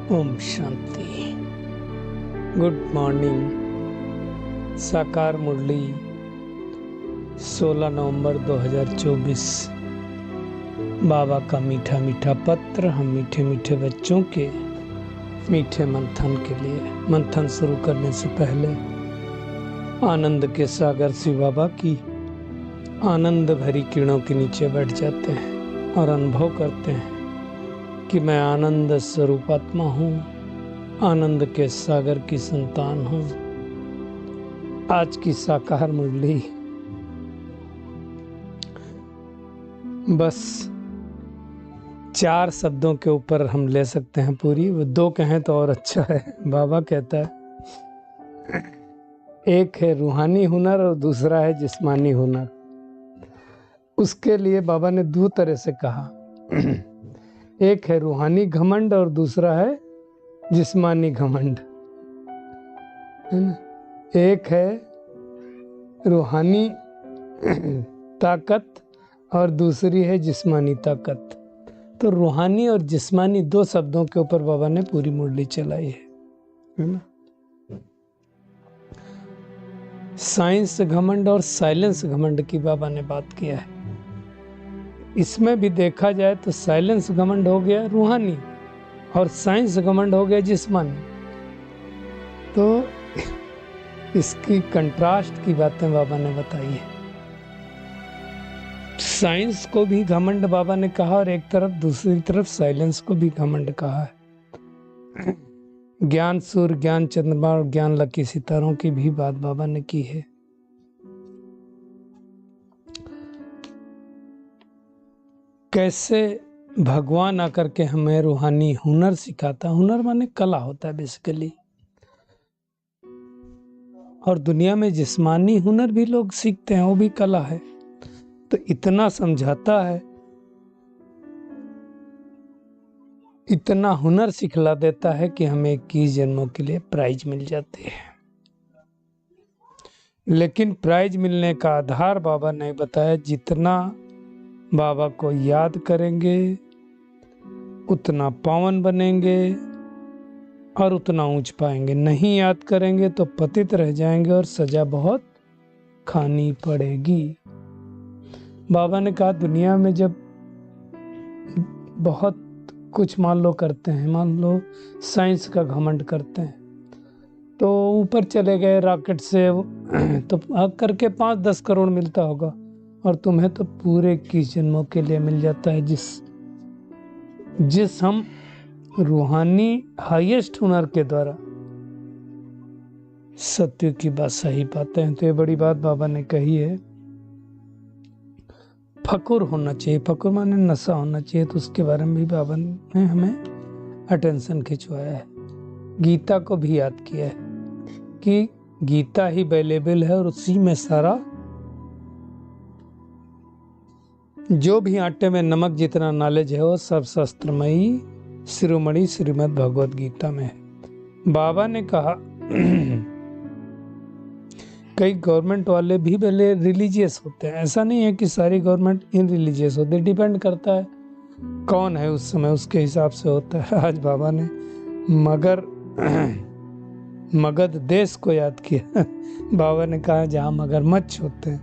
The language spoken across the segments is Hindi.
ओम शांति। Good morning. साकार मुरली 16 नवंबर 2024। बाबा का मीठा मीठा पत्र हम मीठे मीठे बच्चों के मीठे मंथन के लिए। मंथन शुरू करने से पहले आनंद के सागर शिव बाबा की आनंद भरी किरणों के नीचे बैठ जाते हैं और अनुभव करते हैं कि मैं आनंद स्वरूप आत्मा हूँ, आनंद के सागर की संतान हूँ। आज की साकार मुरली बस 4 शब्दों के ऊपर हम ले सकते हैं पूरी, वो 2 कहें तो और अच्छा है। बाबा कहता है एक है रूहानी हुनर और दूसरा है जिस्मानी हुनर। उसके लिए बाबा ने 2 तरह से कहा। एक है रूहानी घमंड और दूसरा है जिस्मानी घमंड, है ना। एक है रूहानी ताकत और दूसरी है जिस्मानी ताकत। तो रूहानी और जिस्मानी 2 शब्दों के ऊपर बाबा ने पूरी मुरली चलाई है ना। साइंस घमंड और साइलेंस घमंड की बाबा ने बात किया है। इसमें भी देखा जाए तो साइलेंस घमंड हो गया रूहानी और साइंस घमंड हो गया जिस्मानी। तो इसकी कंट्रास्ट की बातें बाबा ने बताई है। साइंस को भी घमंड बाबा ने कहा और एक तरफ दूसरी तरफ साइलेंस को भी घमंड कहा है। ज्ञान सूर्य, ज्ञान चंद्रमा और ज्ञान लकी सितारों की भी बात बाबा ने की है। कैसे भगवान आकर के हमें रूहानी हुनर सिखाता। हुनर माने कला होता है बेसिकली। और दुनिया में जिस्मानी हुनर भी लोग सीखते हैं, वो भी कला है। तो इतना समझाता है, इतना हुनर सिखला देता है कि हमें 21 जन्मों के लिए प्राइज मिल जाती है। लेकिन प्राइज मिलने का आधार बाबा ने बताया, जितना बाबा को याद करेंगे उतना पावन बनेंगे और उतना ऊंच पाएंगे। नहीं याद करेंगे तो पतित रह जाएंगे और सजा बहुत खानी पड़ेगी। बाबा ने कहा दुनिया में जब बहुत कुछ मान लो करते हैं, मान लो साइंस का घमंड करते हैं, तो ऊपर चले गए रॉकेट से तो करके 5-10 करोड़ मिलता होगा और तुम्हें तो पूरे 21 जन्मों के लिए मिल जाता है। जिस हम रूहानी हाईएस्ट हुनर के द्वारा सत्य की बात सही पाते हैं। तो ये बड़ी बात बाबा ने कही है। फकुर होना चाहिए, फकुर माने नशा होना चाहिए। तो उसके बारे में भी बाबा ने हमें अटेंशन खिंचवाया है। गीता को भी याद किया है कि गीता ही अवेलेबल है और उसी में सारा, जो भी आटे में नमक जितना नॉलेज है वो सब शास्त्रमयी शिरोमणि श्रीमद् भगवद गीता में है। बाबा ने कहा कई गवर्नमेंट वाले भी पहले रिलीजियस होते हैं। ऐसा नहीं है कि सारी गवर्नमेंट इन रिलीजियस होती है, डिपेंड करता है कौन है उस समय, उसके हिसाब से होता है। आज बाबा ने मगध देश को याद किया। बाबा ने कहा जहाँ मगरमच्छ होते हैं।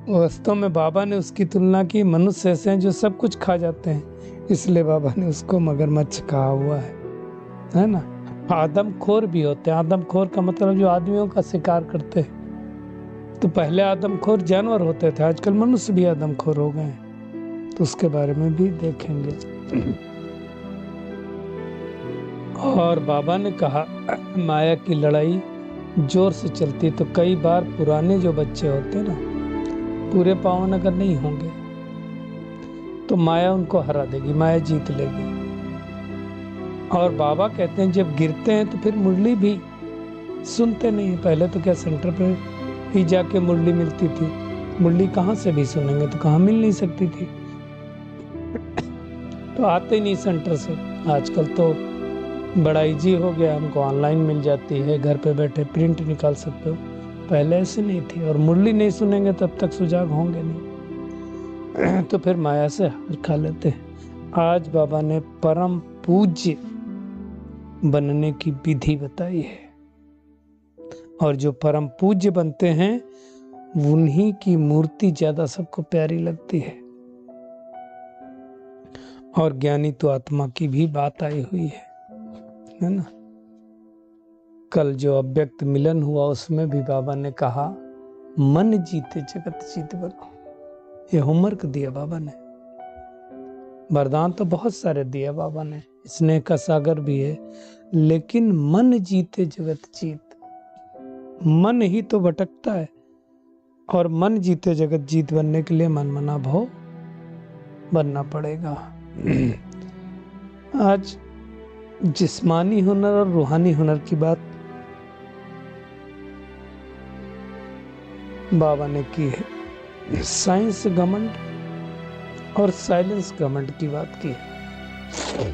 वास्तव में बाबा ने उसकी तुलना की मनुष्य ऐसे हैं जो सब कुछ खा जाते हैं, इसलिए बाबा ने उसको मगरमच्छ कहा हुआ है ना। आदमखोर भी होते हैं। आदमखोर का मतलब जो आदमियों का शिकार करते हैं। तो पहले आदमखोर जानवर होते थे, आजकल मनुष्य भी आदमखोर हो गए हैं। तो उसके बारे में भी देखेंगे। और बाबा ने कहा माया की लड़ाई जोर से चलती, तो कई बार पुराने जो बच्चे होते हैं ना, पूरे पावन अगर नहीं होंगे तो माया उनको हरा देगी, माया जीत लेगी। और बाबा कहते हैं जब गिरते हैं तो फिर मुरली भी सुनते नहीं। पहले तो क्या सेंटर पे ही जाके मुरली मिलती थी, मुरली कहाँ से भी सुनेंगे, तो कहाँ मिल नहीं सकती थी। तो आते ही नहीं सेंटर से। आजकल तो बड़ा इजी हो गया, हमको ऑनलाइन मिल जाती है, घर पे बैठे प्रिंट निकाल सकते हो। पहले ऐसे नहीं थी। और मुरली नहीं सुनेंगे तब तक सुजाग होंगे नहीं। तो फिर माया से हार खा लेते हैं। आज बाबा ने परम पूज्य बनने की विधि बताई है, और जो परम पूज्य बनते हैं उन्हीं की मूर्ति ज्यादा सबको प्यारी लगती है। और ज्ञानी तो आत्मा की भी बात आई हुई है ना। कल जो अव्यक्त मिलन हुआ उसमें भी बाबा ने कहा मन जीते जगत जीत बनो। ये होमवर्क दिया बाबा ने। वरदान तो बहुत सारे दिया बाबा ने, स्नेह का सागर भी है, लेकिन मन जीते जगत जीत। मन ही तो भटकता है, और मन जीते जगत जीत बनने के लिए मन मना भाव बनना पड़ेगा। आज जिस्मानी हुनर और रूहानी हुनर की बात बाबा ने की है। साइंस घमंड और साइलेंस घमंड की बात की है।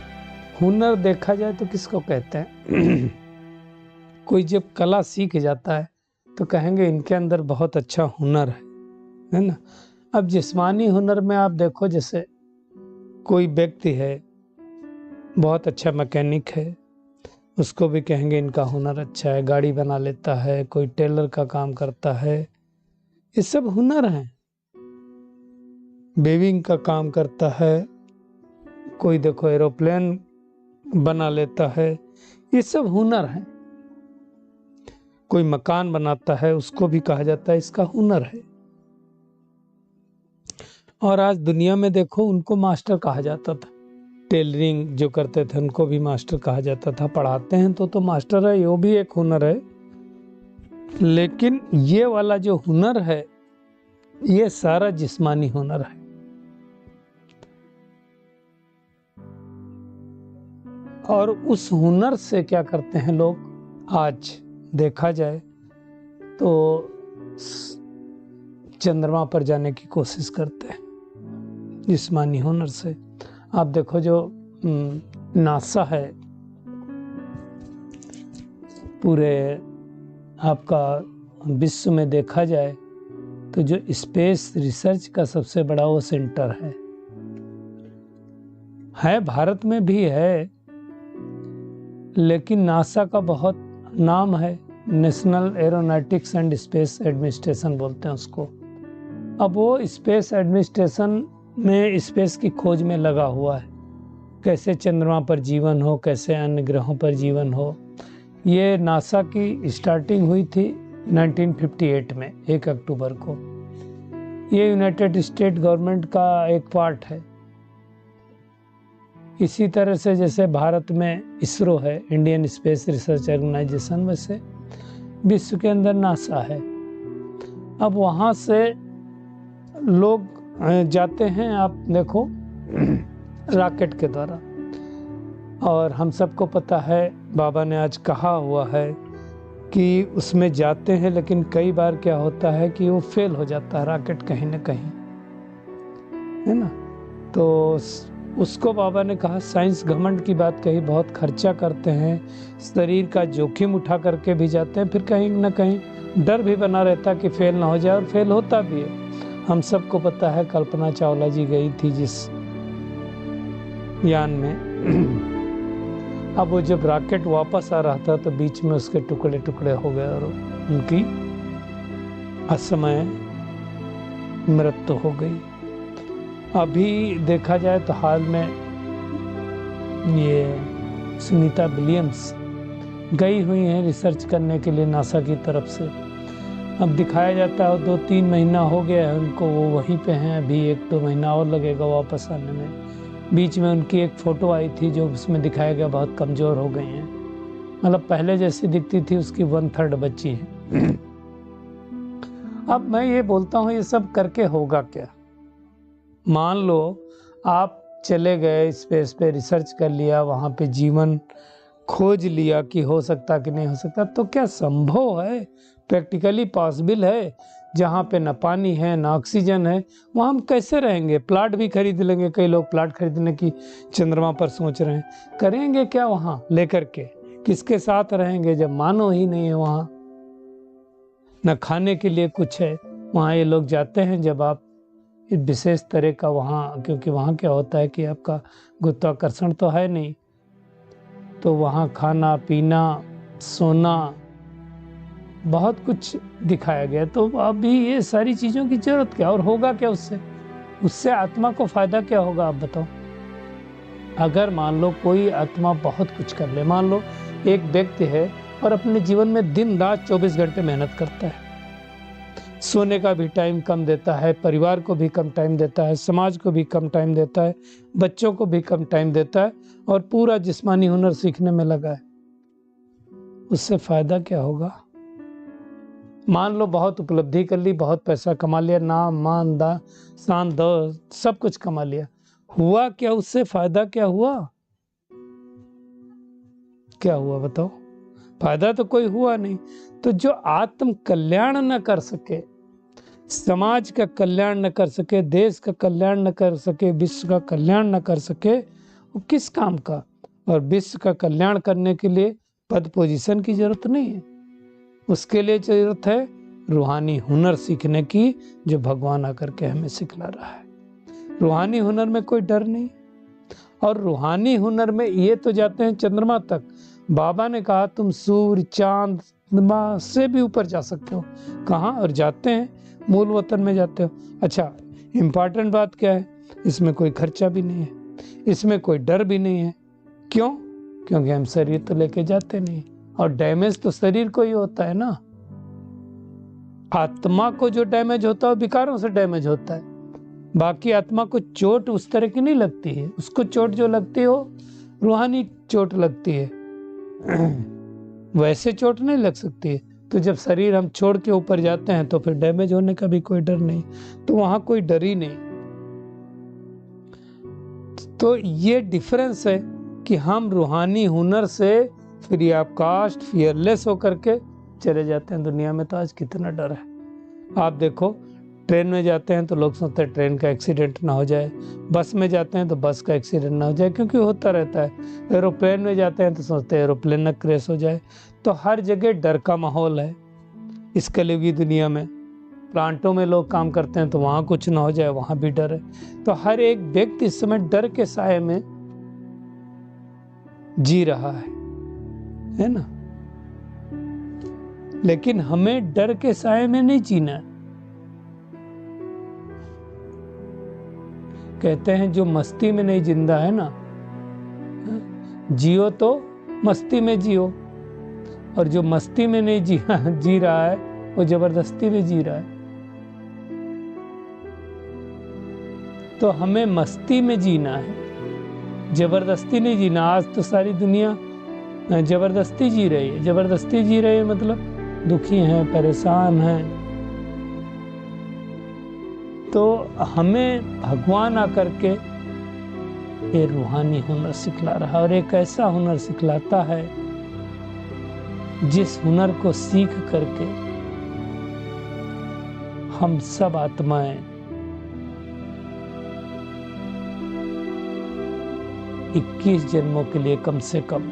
हुनर देखा जाए तो किसको कहते हैं? कोई जब कला सीख जाता है तो कहेंगे इनके अंदर बहुत अच्छा हुनर है ना। अब जिस्मानी हुनर में आप देखो, जैसे कोई व्यक्ति है बहुत अच्छा मैकेनिक है, उसको भी कहेंगे इनका हुनर अच्छा है, गाड़ी बना लेता है। कोई टेलर का काम करता है, ये सब हुनर है। वेविंग का काम करता है, कोई देखो एरोप्लेन बना लेता है, ये सब हुनर है। कोई मकान बनाता है, उसको भी कहा जाता है इसका हुनर है। और आज दुनिया में देखो उनको मास्टर कहा जाता था। टेलरिंग जो करते थे उनको भी मास्टर कहा जाता था। पढ़ाते हैं तो मास्टर है, वो भी एक हुनर है। लेकिन ये वाला जो हुनर है ये सारा जिस्मानी हुनर है। और उस हुनर से क्या करते हैं लोग, आज देखा जाए तो चंद्रमा पर जाने की कोशिश करते हैं जिस्मानी हुनर से। आप देखो जो नासा है, पूरे आपका विश्व में देखा जाए तो जो स्पेस रिसर्च का सबसे बड़ा वो सेंटर है भारत में भी है, लेकिन नासा का बहुत नाम है, national aeronautics and space administration बोलते हैं उसको। अब वो स्पेस एडमिनिस्ट्रेशन में स्पेस की खोज में लगा हुआ है, कैसे चंद्रमा पर जीवन हो, कैसे अन्य ग्रहों पर जीवन हो। ये नासा की स्टार्टिंग हुई थी 1958 में 1 अक्टूबर को। ये यूनाइटेड स्टेट गवर्नमेंट का एक पार्ट है। इसी तरह से जैसे भारत में इसरो है, इंडियन स्पेस रिसर्च ऑर्गेनाइजेशन, वैसे विश्व के अंदर नासा है। अब वहाँ से लोग जाते हैं, आप देखो रॉकेट के द्वारा। और हम सबको पता है बाबा ने आज कहा हुआ है कि उसमें जाते हैं, लेकिन कई बार क्या होता है कि वो फेल हो जाता है रॉकेट कहीं ना कहीं, है ना। तो उसको बाबा ने कहा, साइंस घमंड की बात कही, बहुत खर्चा करते हैं, शरीर का जोखिम उठा करके भी जाते हैं, फिर कहीं ना कहीं डर भी बना रहता कि फेल ना हो जाए, और फेल होता भी है। हम सबको पता है कल्पना चावला जी गई थी जिस यान में, अब वो जब रॉकेट वापस आ रहा था तो बीच में उसके टुकड़े टुकड़े हो गए और उनकी असमय मृत्यु हो गई। अभी देखा जाए तो हाल में ये सुनीता विलियम्स गई हुई हैं रिसर्च करने के लिए नासा की तरफ से। अब दिखाया जाता है 2-3 महीना हो गया है उनको, वो वहीं पे हैं, अभी 1-2 महीना और लगेगा वापस आने में। बीच में उनकी एक फ़ोटो आई थी जो उसमें दिखाया गया बहुत कमज़ोर हो गई हैं, मतलब पहले जैसी दिखती थी उसकी 1/3 बची है। अब मैं ये बोलता हूँ, ये सब करके होगा क्या? मान लो आप चले गए स्पेस पे, रिसर्च कर लिया, वहाँ पे जीवन खोज लिया कि हो सकता कि नहीं हो सकता, तो क्या संभव है, प्रैक्टिकली पॉसिबल है? जहाँ पे ना पानी है ना ऑक्सीजन है, वहाँ हम कैसे रहेंगे? प्लाट भी खरीद लेंगे, कई लोग प्लाट खरीदने की चंद्रमा पर सोच रहे हैं। करेंगे क्या वहाँ लेकर के? किसके साथ रहेंगे जब मानव ही नहीं है वहाँ? न खाने के लिए कुछ है। वहाँ ये लोग जाते हैं, जब आप विशेष तरह का वहाँ, क्योंकि वहाँ क्या होता है कि आपका गुरुत्वाकर्षण तो है नहीं, तो वहाँ खाना पीना सोना बहुत कुछ दिखाया गया। तो अभी ये सारी चीज़ों की जरूरत क्या, और होगा क्या उससे आत्मा को फायदा क्या होगा आप बताओ। अगर मान लो कोई आत्मा बहुत कुछ कर ले, मान लो एक व्यक्ति है और अपने जीवन में दिन रात 24 घंटे मेहनत करता है, सोने का भी टाइम कम देता है, परिवार को भी कम टाइम देता है, समाज को भी कम टाइम देता है, बच्चों को भी कम टाइम देता है, और पूरा जिस्मानी हुनर सीखने में लगा है, उससे फायदा क्या होगा। मान लो बहुत उपलब्धि कर ली, बहुत पैसा कमा लिया, नाम मान शान दौलत सब कुछ कमा लिया, हुआ क्या, उससे फायदा क्या हुआ, क्या हुआ बताओ। फायदा तो कोई हुआ नहीं। तो जो आत्म कल्याण न कर सके, समाज का कल्याण न कर सके, देश का कल्याण न कर सके, विश्व का कल्याण न कर सके, वो किस काम का। और विश्व का कल्याण करने के लिए पद पोजीशन की जरूरत नहीं है, उसके लिए जरूरत है रूहानी हुनर सीखने की, जो भगवान आकर के हमें सिखला रहा है। रूहानी हुनर में कोई डर नहीं, और रूहानी हुनर में ये तो जाते हैं चंद्रमा तक। बाबा ने कहा तुम सूर्य चांद से भी ऊपर जा सकते हो। कहाँ, और जाते हैं, मूल वतन में जाते हो। अच्छा, इम्पॉर्टेंट बात क्या है, इसमें कोई खर्चा भी नहीं है, इसमें कोई डर भी नहीं है। क्यों? क्योंकि हम शरीर तो लेके जाते नहीं, और डैमेज तो शरीर को ही होता है ना। आत्मा को जो डैमेज होता है वो विकारों से डैमेज होता है, बाकी आत्मा को चोट उस तरह की नहीं लगती है। उसको चोट जो लगती है वो रूहानी चोट लगती है, वैसे चोट नहीं लग सकती है। तो जब शरीर हम छोड़ के ऊपर जाते हैं तो फिर डैमेज होने का भी कोई डर नहीं, तो वहां कोई डर ही नहीं। तो ये डिफरेंस है कि हम रूहानी हुनर से फ्री ऑफ कास्ट फियरलेस होकर के चले जाते हैं। दुनिया में तो आज कितना डर है, आप देखो ट्रेन में जाते हैं तो लोग सोचते हैं ट्रेन का एक्सीडेंट ना हो जाए, बस में जाते हैं तो बस का एक्सीडेंट ना हो जाए, क्योंकि होता रहता है। एरोप्लेन में जाते हैं तो सोचते हैं एरोप्लेन ना क्रैश हो जाए। तो हर जगह डर का माहौल है इस कलयुगी दुनिया में। प्लांटों में लोग काम करते हैं तो वहाँ कुछ ना हो जाए, वहाँ भी डर है। तो हर एक व्यक्ति इस समय डर के साए में जी रहा है ना। लेकिन हमें डर के साए में नहीं जीना है। कहते हैं जो मस्ती में नहीं जिंदा है ना, जियो तो मस्ती में जियो, और जो मस्ती में नहीं जी रहा है वो जबरदस्ती में जी रहा है। तो हमें मस्ती में जीना है, जबरदस्ती नहीं जीना। आज तो सारी दुनिया जबरदस्ती जी रही है। जबरदस्ती जी रही है मतलब दुखी हैं, परेशान हैं। तो हमें भगवान आकर के ये रूहानी हुनर सिखला रहा है, और एक ऐसा हुनर सिखलाता है जिस हुनर को सीख करके हम सब आत्माएं 21 जन्मों के लिए कम से कम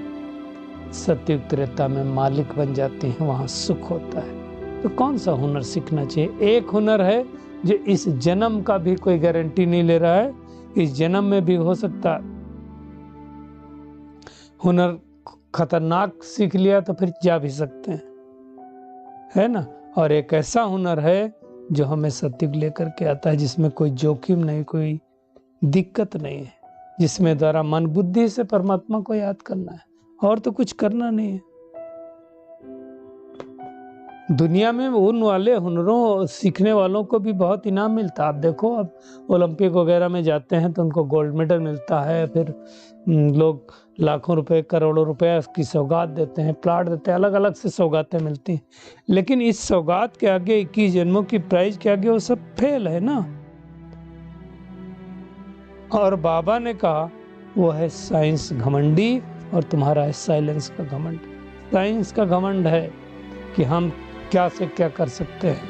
सतयुग त्रेता में मालिक बन जाते हैं, वहां सुख होता है। तो कौन सा हुनर सीखना चाहिए? एक हुनर है जो इस जन्म का भी कोई गारंटी नहीं ले रहा है, इस जन्म में भी हो सकता हुनर खतरनाक सीख लिया तो फिर जा भी सकते हैं, है ना। और एक ऐसा हुनर है जो हमें सतयुग लेकर के आता है, जिसमें कोई जोखिम नहीं, कोई दिक्कत नहीं है, जिसमें द्वारा मन बुद्धि से परमात्मा को याद करना है, और तो कुछ करना नहीं है। दुनिया में उन वाले हुनरों सीखने वालों को भी बहुत इनाम मिलता है। आप देखो, अब ओलंपिक वगैरह में जाते हैं तो उनको गोल्ड मेडल मिलता है, फिर लोग लाखों रुपए करोड़ों रुपए की सौगात देते हैं, प्लाट देते हैं, अलग अलग से सौगातें मिलती हैं। लेकिन इस सौगात के आगे, 21 जन्मों की प्राइज के आगे वो सब फेल है ना। और बाबा ने कहा वो है साइंस घमंडी, और तुम्हारा है साइलेंस का घमंड। साइंस का घमंड है कि हम क्या से क्या कर सकते हैं,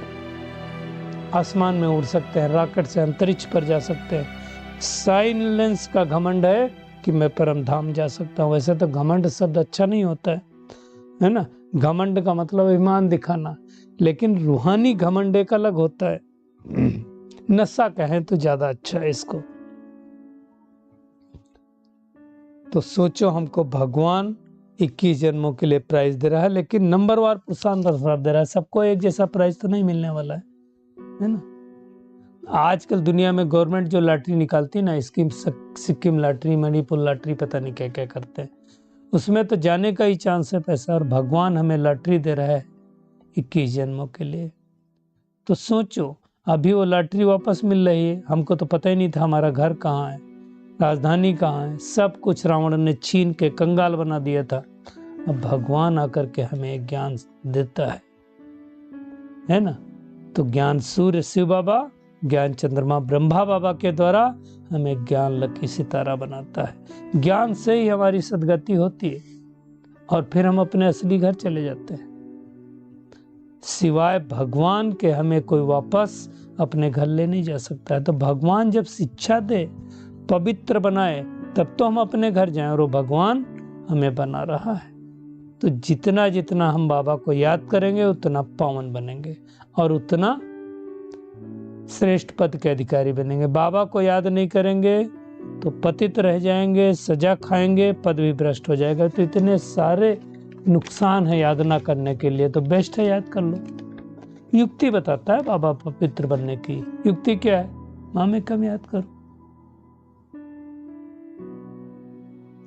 आसमान में उड़ सकते हैं, रॉकेट से अंतरिक्ष पर जा सकते हैं। साइलेंस का घमंड है कि मैं परम धाम जा सकता हूँ। वैसे तो घमंड शब्द अच्छा नहीं होता है ना। घमंड का मतलब ईमान दिखाना, लेकिन रूहानी घमंड एक अलग होता है। नशा कहें तो ज्यादा अच्छा है इसको। तो सोचो, हमको भगवान 21 जन्मों के लिए प्राइज दे रहा है, लेकिन नंबरवार पुरुषार्थ दे रहा है। सबको एक जैसा प्राइज तो नहीं मिलने वाला है ना। आजकल दुनिया में गवर्नमेंट जो लॉटरी निकालती है ना, सिक्किम लॉटरी, मणिपुर लॉटरी, पता नहीं क्या क्या करते हैं, उसमें तो जाने का ही चांस है पैसा, और भगवान हमें लॉटरी दे रहा है 21 जन्मों के लिए। तो सोचो, अभी वो लॉटरी वापस मिल रही है, हमको तो पता ही नहीं था हमारा घर कहाँ है, राजधानी कहाँ है, सब कुछ रावण ने छीन के कंगाल बना दिया था। अब भगवान आकर के हमें ज्ञान देता है ना। तो ज्ञान सूर्य शिव बाबा, ज्ञान चंद्रमा ब्रह्मा बाबा के द्वारा हमें ज्ञान लकी सितारा बनाता है। ज्ञान से ही हमारी सदगति होती है और फिर हम अपने असली घर चले जाते हैं। सिवाय भगवान के हमें कोई वापस अपने घर ले नहीं जा सकता है। तो भगवान जब शिक्षा दे, पवित्र बनाए, तब तो हम अपने घर जाएं, और वो भगवान हमें बना रहा है। तो जितना जितना हम बाबा को याद करेंगे उतना पावन बनेंगे और उतना श्रेष्ठ पद के अधिकारी बनेंगे। बाबा को याद नहीं करेंगे तो पतित रह जाएंगे, सजा खाएंगे, पद भी भ्रष्ट हो जाएगा। तो इतने सारे नुकसान है याद ना करने के लिए, तो बेस्ट है याद कर लो। युक्ति बताता है बाबा पवित्र बनने की। युक्ति क्या है? माँ में कम याद करो,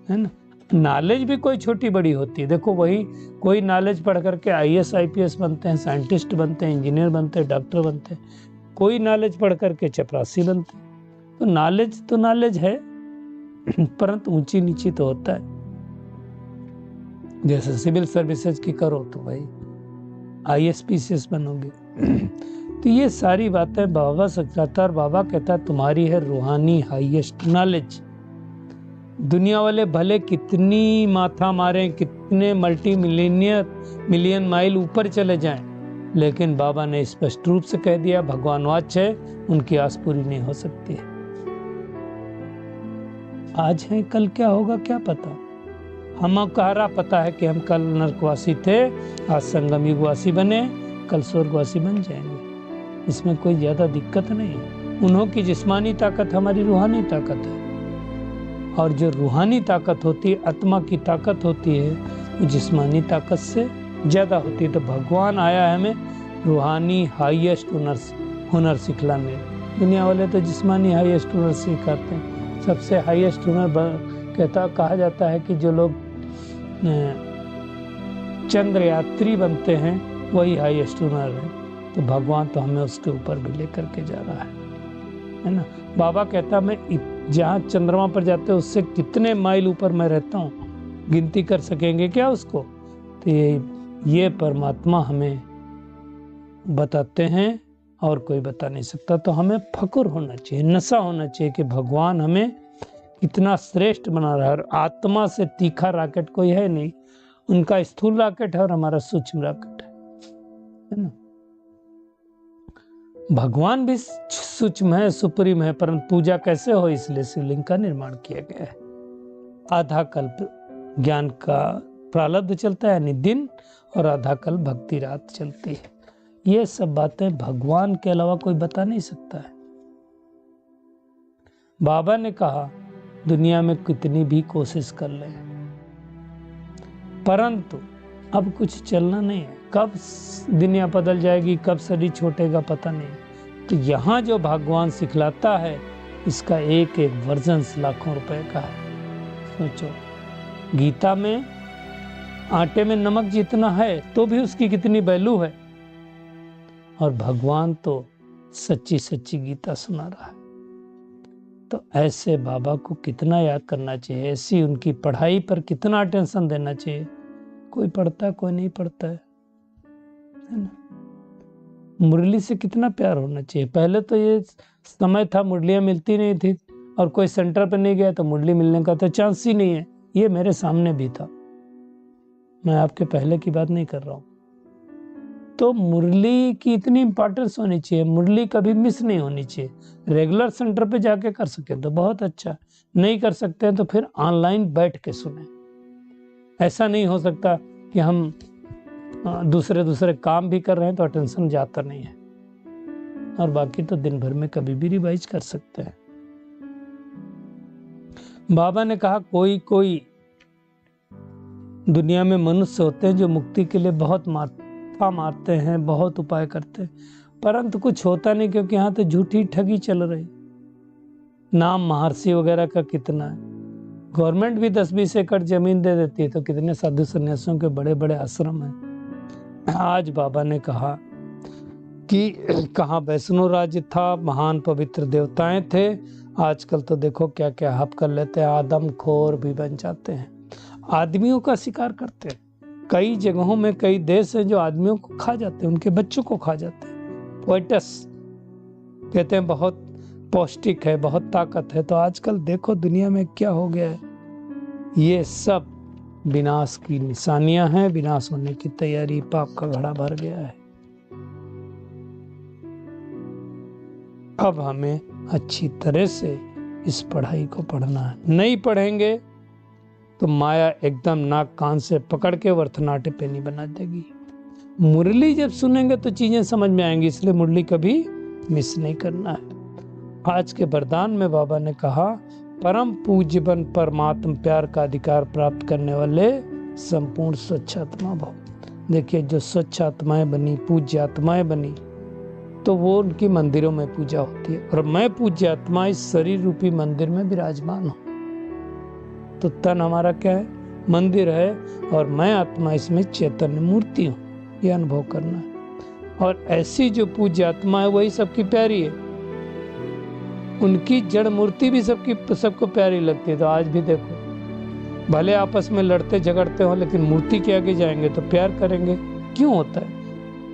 है ना। नॉलेज भी कोई छोटी बड़ी होती है। देखो, वही कोई नॉलेज पढ़ करके IAS IPS बनते हैं, साइंटिस्ट बनते हैं, इंजीनियर बनते हैं, डॉक्टर बनते हैं। कोई नॉलेज पढ़ करके चपरासी बनते हैं। तो नॉलेज है परंतु ऊंची नीची तो होता है। जैसे सिविल सर्विसेज की करो तो भाई IAS PCS बनोगे। तो ये सारी बातें बाबा सिखाता, और बाबा कहता तुम्हारी है रूहानी हाईएस्ट नॉलेज। दुनिया वाले भले कितनी माथा मारे, कितने मिलियन माइल ऊपर चले जाएं, लेकिन बाबा ने स्पष्ट रूप से कह दिया, भगवान वाच्य है, उनकी आस पूरी नहीं हो सकती है। आज है, कल क्या होगा क्या पता। हम कहरा पता है कि हम कल नरकवासी थे, आज संगम युगवासी बने, कल स्वर्गवासी बन जाएंगे। इसमें कोई ज्यादा दिक्कत नहीं है। उन्हों की जिस्मानी ताकत हमारी रूहानी ताकत है, और जो रूहानी ताकत होती है, आत्मा की ताकत होती है, वो जिस्मानी ताकत से ज्यादा होती है। तो भगवान आया है हमें रूहानी हाईएस्ट हुनर सिखलाने। दुनिया वाले तो जिस्मानी हाईएस्ट हुनर सिखाते हैं। सबसे हाईएस्ट हुनर कहा जाता है कि जो लोग चंद्र यात्री बनते हैं वही हाईएस्ट हुनर है। तो भगवान तो हमें उसके ऊपर भी लेकर के जा रहा है ना। बाबा कहता, मैं जहाँ चंद्रमा पर जाते हैं उससे कितने माइल ऊपर मैं रहता हूँ, गिनती कर सकेंगे क्या उसको। तो ये परमात्मा हमें बताते हैं और कोई बता नहीं सकता। तो हमें फक्र होना चाहिए, नशा होना चाहिए कि भगवान हमें इतना श्रेष्ठ बना रहा है। और आत्मा से तीखा रॉकेट कोई है नहीं। उनका स्थूल रॉकेट है और हमारा सूक्ष्म रॉकेट है ना। भगवान भी सूक्ष्म है, सुप्रीम है, परंतु पूजा कैसे हो, इसलिए शिवलिंग का निर्माण किया गया है। आधा कल्प ज्ञान का प्रारब्ध चलता है यानी दिन, और आधा कल्प भक्ति रात चलती है। ये सब बातें भगवान के अलावा कोई बता नहीं सकता है। बाबा ने कहा, दुनिया में कितनी भी कोशिश कर ले, परंतु अब कुछ चलना नहीं है। कब दुनिया बदल जाएगी, कब शरीर छूटेगा, पता नहीं। तो यहाँ जो भगवान सिखलाता है, इसका एक एक वर्जन लाखों रुपए का है। सोचो, गीता में आटे में नमक जितना है तो भी उसकी कितनी वैल्यू है, और भगवान तो सच्ची सच्ची गीता सुना रहा है। तो ऐसे बाबा को कितना याद करना चाहिए, ऐसी उनकी पढ़ाई पर कितना अटेंशन देना चाहिए। कोई पढ़ता है, कोई नहीं पढ़ता है ना। मुरली से कितना प्यार होना चाहिए। पहले तो ये समय था मुरलियाँ मिलती नहीं थी, और कोई सेंटर पर नहीं गया तो मुरली मिलने का तो चांस ही नहीं है। ये मेरे सामने भी था, मैं आपके पहले की बात नहीं कर रहा हूँ। तो मुरली की इतनी इंपॉर्टेंस होनी चाहिए, मुरली कभी मिस नहीं होनी चाहिए। रेगुलर सेंटर पे जाके कर सके तो बहुत अच्छा, नहीं कर सकते हैं तो फिर ऑनलाइन बैठ के सुने। ऐसा नहीं हो सकता कि हम दूसरे काम भी कर रहे हैं तो अटेंशन जाता नहीं है, और बाकी तो दिन भर में कभी भी रिवाइज कर सकते हैं। बाबा ने कहा कोई कोई दुनिया में मनुष्य होते हैं जो मुक्ति के लिए बहुत माथा मारते हैं, बहुत उपाय करते हैं, परंतु कुछ होता नहीं, क्योंकि यहाँ तो झूठी ठगी चल रही। नाम महर्षि वगैरह का कितना है, गवर्नमेंट भी 10-20 एकड़ जमीन दे देती है, तो कितने साधु सन्यासियों के बड़े बड़े आश्रम हैं। आज बाबा ने कहा कि कहाँ वैष्णो राज्य था, महान पवित्र देवताएं थे, आजकल तो देखो क्या क्या हप कर लेते हैं, आदमखोर भी बन जाते हैं, आदमियों का शिकार करते हैं। कई जगहों में कई देश हैं जो आदमियों को खा जाते हैं, उनके बच्चों को खा जाते हैं। पोइटस कहते हैं बहुत पौष्टिक है, बहुत ताकत है, तो आजकल देखो दुनिया में क्या हो गया है। ये सब विनाश की निशानियां हैं, विनाश होने की तैयारी, पाप का घड़ा भर गया है। अब हमें अच्छी तरह से इस पढ़ाई को पढ़ना है। नहीं पढ़ेंगे तो माया एकदम नाक कान से पकड़ के भरतनाट्यम पे नहीं बना देगी। मुरली जब सुनेंगे तो चीजें समझ में आएंगी, इसलिए मुरली कभी मिस नहीं करना है। आज के वरदान में बाबा ने कहा परम पूज्य बन परमात्म प्यार का अधिकार प्राप्त करने वाले संपूर्ण स्वच्छ आत्मा भव। देखिए जो स्वच्छ आत्माएं बनी, पूज्य आत्माएं बनी, तो वो उनकी मंदिरों में पूजा होती है। और मैं पूज्य आत्मा इस शरीर रूपी मंदिर में विराजमान हूँ। तो तन हमारा क्या है, मंदिर है, और मैं आत्मा इसमें चैतन्य मूर्ति हूँ, ये अनुभव करना है। और ऐसी जो पूज्य आत्मा है वही सबकी प्यारी है, उनकी जड़ मूर्ति भी सबको प्यारी लगती है। तो आज भी देखो भले आपस में लड़ते झगड़ते हो, लेकिन मूर्ति के आगे जाएंगे तो प्यार करेंगे। क्यों होता है,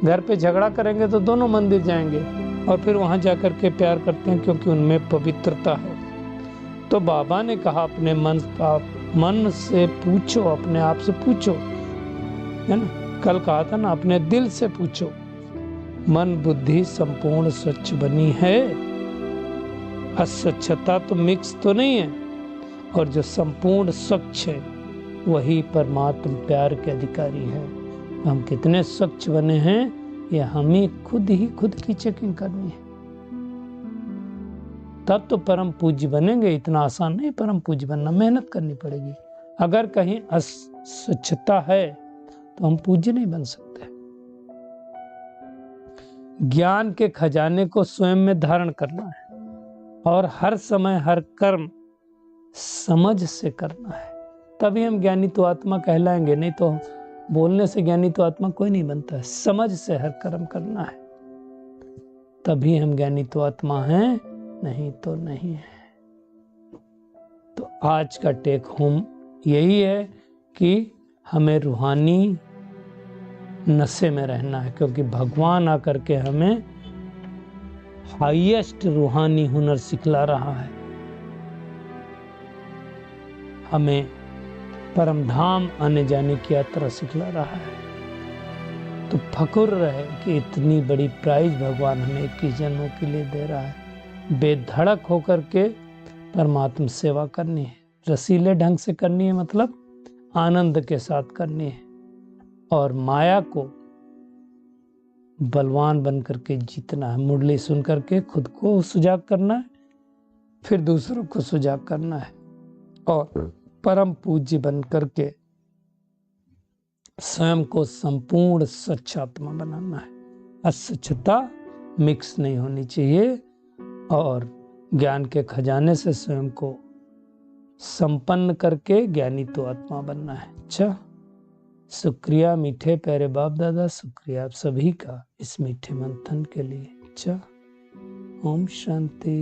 घर पे झगड़ा करेंगे तो दोनों मंदिर जाएंगे और फिर वहां जाकर के प्यार करते हैं, क्योंकि उनमें पवित्रता है। तो बाबा ने कहा अपने मन से पूछो, अपने आप से पूछो, है ना। कल कहा था ना, अपने दिल से पूछो, मन बुद्धि संपूर्ण स्वच्छ बनी है, अस्वच्छता तो मिक्स तो नहीं है, और जो संपूर्ण स्वच्छ है वही परमात्मा प्यार के अधिकारी है। हम कितने स्वच्छ बने हैं, ये हमें खुद की चेकिंग करनी है, तब तो परम पूज्य बनेंगे। इतना आसान नहीं परम पूज्य बनना, मेहनत करनी पड़ेगी। अगर कहीं अस्वच्छता है तो हम पूज्य नहीं बन सकते। ज्ञान के खजाने को स्वयं में धारण करना है, और हर समय हर कर्म समझ से करना है, तभी हम ज्ञानी तो आत्मा कहलाएंगे। नहीं तो बोलने से ज्ञानी तो आत्मा कोई नहीं बनता है, समझ से हर कर्म करना है, तभी हम ज्ञानी तो आत्मा हैं, नहीं तो नहीं है। तो आज का टेक होम यही है कि हमें रूहानी नशे में रहना है, क्योंकि भगवान आकर के हमें हाईएस्ट रूहानी हुनर सिखला रहा है, हमें परम धाम आने जाने की यात्रा सिखला रहा है। तो फक्र रहे कि इतनी बड़ी प्राइज भगवान हमें 21 जन्मों के लिए दे रहा है। बेधड़क होकर के परमात्मा सेवा करनी है, रसीले ढंग से करनी है, मतलब आनंद के साथ करनी है, और माया को बलवान बन करके जीतना है। मुरली सुन करके खुद को सुजाग करना है, फिर दूसरों को सुजाग करना है, और परम पूज्य बन करके स्वयं को संपूर्ण स्वच्छ आत्मा बनाना है। अस्वच्छता मिक्स नहीं होनी चाहिए, और ज्ञान के खजाने से स्वयं को संपन्न करके ज्ञानी तो आत्मा बनना है। अच्छा, शुक्रिया मीठे प्यारे बाप दादा, शुक्रिया आप सभी का इस मीठे मंथन के लिए। अच्छा, ओम शांति।